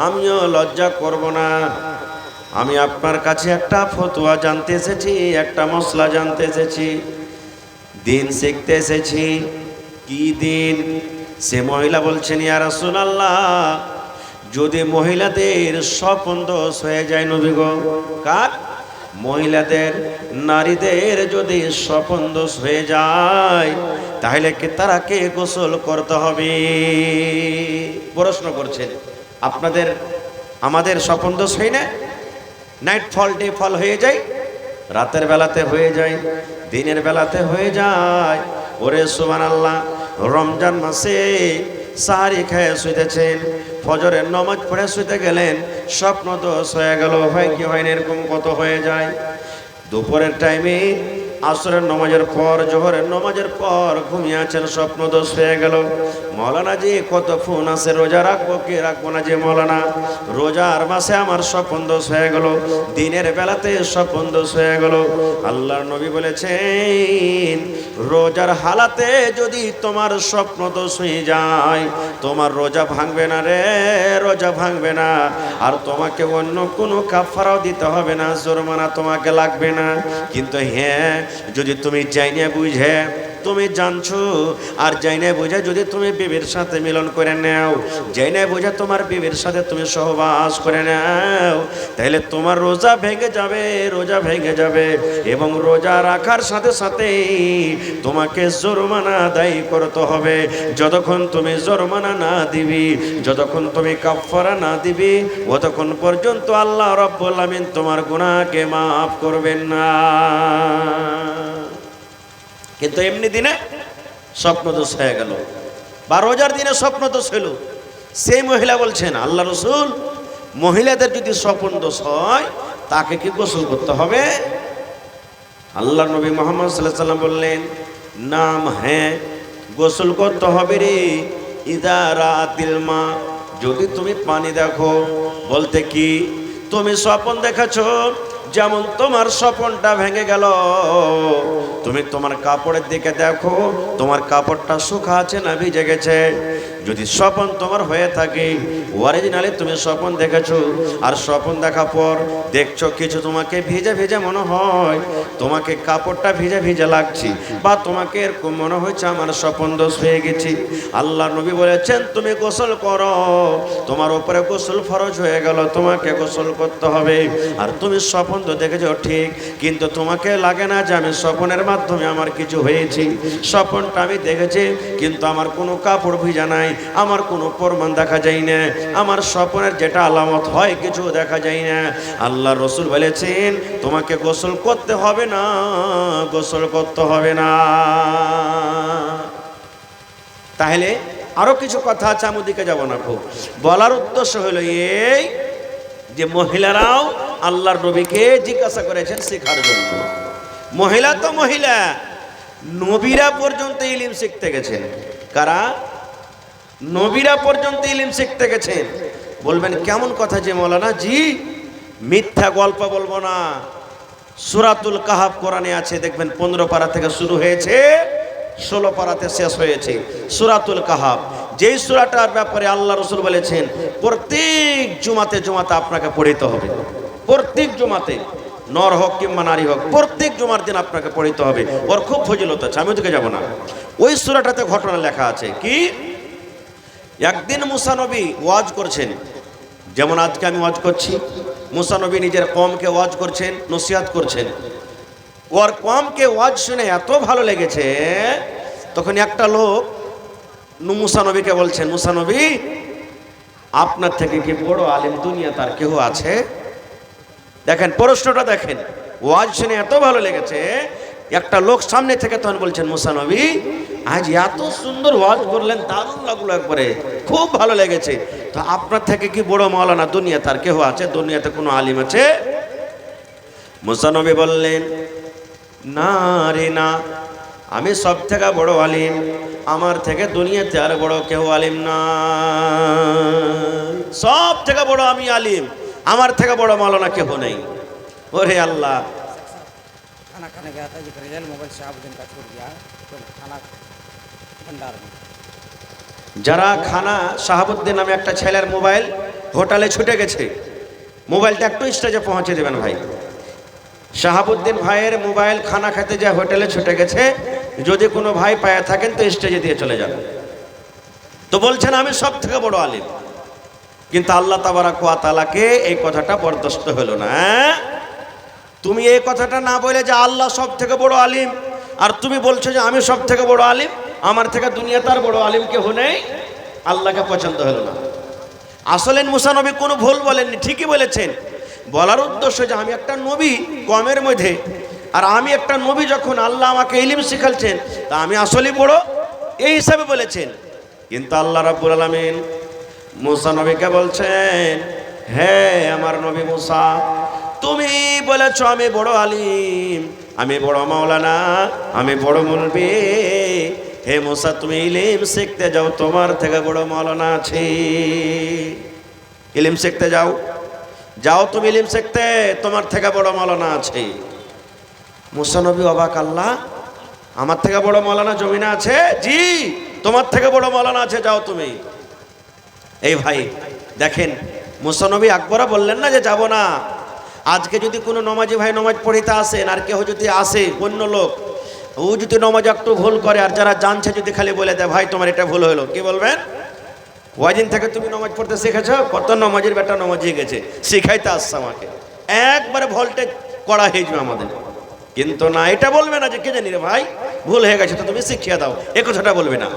আমিও লজ্জা করব না। আমি আপনার কাছে একটা ফতোয়া জানতে এসেছি, একটা মশলা জানতে এসেছি, দিন শিখতে এসেছি। কি দিন? সে মহিলা বলছেন, ইয়া রাসূলুল্লাহ, যদি মহিলাদের স্বপন দোষ হয়ে যায় নবী গো। কার? মহিলাদের, নারীদের যদি স্বপন দোষ হয়ে যায় তাহলে কি তারা কে গোসল করতে হবে? প্রশ্ন করছেন। আপনাদের আমাদের স্বপন দোষ হয় না? নাইট ফল ডে ফল হয়ে যায়, রাতের বেলাতে হয়ে যায়, দিনের বেলাতে হয়ে যায়। ওরে সুবহানাল্লাহ, রমজান মাসে সাহারি খেয়ে শুইতেছেন, ফজরের নামাজ পড়ে শুইতে গেলেন, স্বপ্ন দোষ হয়ে গেল। হয় কি হয় না? এরকম কত হয়ে যায়। দুপুরের টাইমে আসরের নামাজের পর, জোহরের নামাজের পর ঘুমিয়ে আছেন, স্বপ্ন দোষ হয়ে গেল। মৌলানা জি কত ফোন আছে, রোজা রাখবো কি রাখবো না? যে মৌলানা, রোজার মাসে আমার স্বপ্ন দোষ হয়ে গেল, দিনের বেলাতে স্বপ্ন দোষ হয়ে গেল। আল্লাহর নবী বলেছেন, রোজার হালাতে যদি তোমার স্বপ্ন দোষ হয়ে যায়, তোমার রোজা ভাঙবে না রে, রোজা ভাঙবে না। আর তোমাকে অন্য কোনো কাফারাও দিতে হবে না, জরিমানা তোমাকে লাগবে না। কিন্তু হ্যাঁ, যদি তুমি জাইনে বুঝে, তুমি জানছো আর জাইনে বুঝে যদি তুমি বিবির সাথে মিলন করে নাও, জাইনে বুঝে তোমার বিবির সাথে তুমি সহবাস করে নাও, তাহলে তোমার রোজা ভেঙে যাবে, রোজা ভেঙে যাবে। এবং রোজা রাখার সাথে সাথে তোমাকে জরিমানা আদায় করতে হবে। যতক্ষণ তুমি জরিমানা না দিবি, যতক্ষণ তুমি কাফারা না দিবি, ততক্ষণ পর্যন্ত আল্লাহ রাব্বুল আমিন তোমার গুনাহকে মাফ করবেন না। কিন্তু এমনি দিনে স্বপ্ন দোষ হয়ে গেল, বা রোজার দিনে স্বপ্ন দোষ হইল, সেই মহিলা বলছেন, আল্লাহ রাসূল, মহিলাদের যদি স্বপ্ন দোষ হয় তাকে কি গোসল করতে হবে? আল্লাহ নবী মুহাম্মদ সাল্লাল্লাহু আলাইহি ওয়াসাল্লাম বললেন, নাম, হ্যাঁ, গোসল করতে হবে রে। ইযা রাআতিল মা, যদি তুমি পানি দেখো। বলতে কি? তুমি স্বপ্ন দেখেছো, যেমন তোমার স্বপ্নটা ভেঙে গেল, তুমি তোমার কাপড়ের দিকে দেখো, তোমার কাপড়টা শুকা আছে না ভিজে গেছে। যদি স্বপ্ন তোমার হয়ে থাকে, অরিজিনালি তুমি স্বপ্ন দেখেছো, আর স্বপ্ন দেখার পর দেখছো কিছু তোমাকে ভিজে ভিজে মনে হয়, তোমাকে কাপড়টা ভিজে ভিজে লাগছে, বা তোমাকে এরকম মনে হচ্ছে আমার স্বপ্ন দোষ হয়ে গেছে, আল্লাহ নবী বলেছেন তুমি গোসল করো, তোমার উপরে গোসল ফরজ হয়ে গেল, তোমাকে গোসল করতে হবে। আর তুমি স্বপ্ন তো দেখেছো ঠিক, কিন্তু তোমাকে লাগে না যে আমি স্বপ্নের মাধ্যমে আমার কিছু হয়েছে। স্বপ্নটা আমি দেখেছি, কিন্তু আমার কোনো কাপড় ভিজা নাই, আমার কোনো প্রমাণ দেখা যায় না, আমার স্বপ্নের যেটা আলামত হয় কিছু দেখা যায় না। আল্লাহ রাসূল বলেছেন তোমাকে গোসল করতে হবে না, গোসল করতে হবে না। তাহলে আরো কিছু কথা আছে, আমি ওদিকে যাব না। খুব বলার উদ্দেশ্য হলো এই যে মহিলারাও আল্লাহর নবীকে জিজ্ঞাসা করেছেন শেখার জন্য। মহিলা তো মহিলা, নবীরা পর্যন্ত ইলম শিখতে গেছেন। কারা? নবীরা পর্যন্ত ইলম শিখতে গেছেন। বলবেন কেমন কথা যে মৌলানা জি, মিথ্যা গল্প বলবো না। সূরাতুল কাহাফ কোরআনে আছে, দেখবেন 15 পারা থেকে শুরু হয়েছে, 16 পারাতে শেষ হয়েছে সূরাতুল কাহাফ। যেই সূরাটার ব্যাপারে আল্লাহ রাসূল বলেছেন প্রত্যেক জুমাতে জুমাতে আপনাকে পড়তে হবে, প্রত্যেক জুমাতে, নর হোক কিংবা নারী হোক, প্রত্যেক জুমার দিন আপনাকে পড়তে হবে। ওর খুব ফজিলত আছে, আমি ওদিকে যাব না। ওই সূরাটাতে ঘটনা লেখা আছে কি, একদিন মুসা নবী ওয়াজ করছেন, যেমন আজকে আমি ওয়াজ করছি। মুসা নবী নিজের কওমকে ওয়াজ করছেন, নসিহত করছেন। ওর কওমকে ওয়াজ শুনে এত ভালো লেগেছে, তখন একটা লোক মুসা নবীকে বলছেন, মুসা নবী, আপনার থেকে কি বড় আলেম দুনিয়া তার কেউ আছে? দেখেন প্রশ্নটা, দেখেন, ওয়াজ শুনে এত ভালো লেগেছে, একটা লোক সামনে থেকে তখন বলছেন, মুসা নবী আজ এত সুন্দর ওয়াজ করলেন, দারুণ লাগলো, একবারে খুব ভালো লেগেছে, তো আপনার থেকে কি বড় মাওলানা দুনিয়া তার কেউ আছে? দুনিয়াতে কোনো আলিম আছে? মুসা নবী বললেন, না রে না, আমি সব থেকে বড় আলিম, আমার থেকে দুনিয়াতে আর বড় কেউ আলিম না, সব থেকে বড় আমি আলিম, আমার থেকে বড় মাওলানা কেউ নেই। ওরে আল্লাহ, खाना खाने गया था, जिक्र जल मोबाइल शहाबुद्दीन का छोड़ दिया, तो खाना भंडार में। যারা খানা শাহাবুদ্দিন নামে একটা ছেলের মোবাইল হোটেলে ছুটে গেছে, মোবাইলটা একটু স্টেজে পৌঁছে দেবেন ভাই। শাহাবুদ্দিন ভাইয়ের মোবাইল খানা খেতে যায় হোটেলে ছুটে গেছে, যদি কোনো ভাই পায়ে থাকেন তো স্টেজে দিয়ে চলে যান। তো বলছেন আমি সব থেকে বড় আলিম, কিন্তু আল্লাহ তাবারাক ওয়া তাআলাকে এই কথাটা বরদাস্ত হলো না। তুমি এই কথাটা না বলে যে আল্লাহ সব থেকে বড় আলিম, আর তুমি বলছো যে আমি সব থেকে বড় আলিম, আমার থেকে দুনিয়া তার বড় আলিম কেউ নেই, আল্লাহকে পছন্দ হলো না। আসলে মুসা নবী কোনো ভুল বলেননি, ঠিকই বলেছেন। বলার উদ্দেশ্য যে আমি একটা নবী কমের মধ্যে, আর আমি একটা নবী, যখন আল্লাহ আমাকে ইলম শিখাচ্ছেন তা আমি আসলেই বড়, এই হিসাবে বলেছেন। কিন্তু আল্লাহ রাব্বুল আলামিন মুসা নবীকে বলছেন, হে আমার নবী মুসা, তুমি বলেছ আমি বড় আলিম, আমি বড় মাওলানা, আমি বড় মুলবি। হে মুসা, তুমি ইলম শিখতে যাও, তোমার থেকে বড় মাওলানা আছে। ইলম শিখতে যাও, যাও তুমি ইলম শিখতে, তোমার থেকে বড় মাওলানা আছে। মুসা নবী অবাক, আল্লাহ আমার থেকে বড় মাওলানা জমিনে আছে? জি, তোমার থেকে বড় মাওলানা আছে, যাও তুমি। এই ভাই দেখেন, মুসা নবী আকবরা বললেন না যে যাব না। আজকে যদি কোনো নমাজি ভাই নমাজ পড়িতে আসেন, আর কেউ যদি আসে অন্য লোক, ও যদি নমাজ একটু ভুল করে, আর যারা জানছে যদি খালি বলে দেয় ভাই তোমার এটা ভুল হলো, কি বলবেন? ওই দিন থেকে তুমি নমাজ পড়তে শিখেছ, কত নমাজের বেটা নমাজি গেছে, শিখাইতে আসছে আমাকে, একবারে ভোল্টেজ করা হয়ে যাবে আমাদের। কিন্তু না, এটা বলবে না যে কে জানি রে ভাই ভুল হয়ে গেছে তো তুমি শিখিয়ে দাও, এ কথাটা বলবে না।